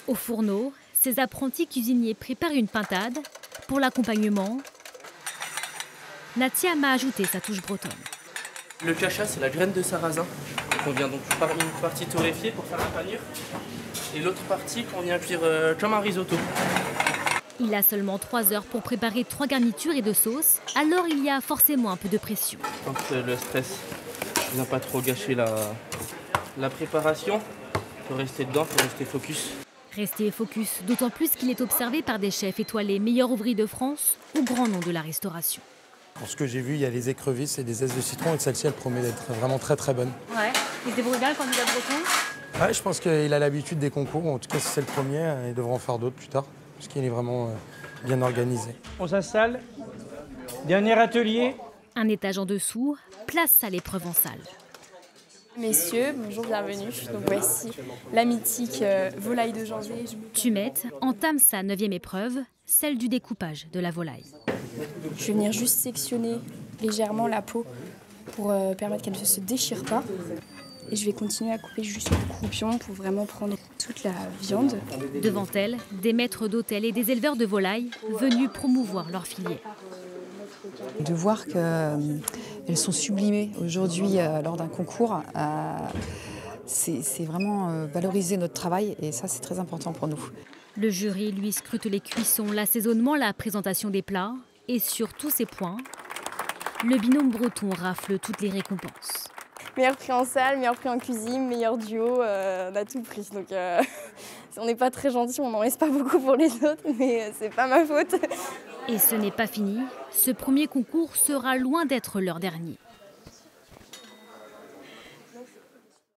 Au fourneau, ces apprentis cuisiniers préparent une pintade. Pour l'accompagnement, Natia m'a ajouté sa touche bretonne. Le cacha, c'est la graine de sarrasin qu'on vient donc par une partie torréfiée pour faire la panure et l'autre partie qu'on vient cuire comme un risotto. Il a seulement 3 heures pour préparer 3 garnitures et 2 sauces, alors il y a forcément un peu de pression. Quand le stress ne vient pas trop gâcher la préparation, il faut rester dedans, il faut rester focus. Rester focus, d'autant plus qu'il est observé par des chefs étoilés meilleurs ouvriers de France ou grands noms de la restauration. Pour ce que j'ai vu, il y a les écrevisses et des zestes de citron et celle-ci, elle promet d'être vraiment très très bonne. Ouais, il se débrouille bien le candidat breton. Ouais, je pense qu'il a l'habitude des concours, en tout cas si c'est le premier, il devra en faire d'autres plus tard, parce qu'il est vraiment bien organisé. On s'installe, dernier atelier. Un étage en dessous, place à l'épreuve en salle. Messieurs, bonjour, bienvenue. Donc voici la mythique volaille de janvier. Tumette entame sa 9e épreuve, celle du découpage de la volaille. Je vais venir juste sectionner légèrement la peau pour permettre qu'elle ne se déchire pas. Et je vais continuer à couper jusqu'au croupion pour vraiment prendre toute la viande. Devant elle, des maîtres d'hôtel et des éleveurs de volailles venus promouvoir leur filière. De voir qu'elles sont sublimées aujourd'hui lors d'un concours, c'est vraiment valoriser notre travail et ça c'est très important pour nous. Le jury lui scrute les cuissons, l'assaisonnement, la présentation des plats et sur tous ces points, le binôme breton rafle toutes les récompenses. Meilleur prix en salle, meilleur prix en cuisine, meilleur duo, on a tout pris. Donc on n'est pas très gentil, on n'en laisse pas beaucoup pour les autres, mais c'est pas ma faute. Et ce n'est pas fini, ce premier concours sera loin d'être leur dernier.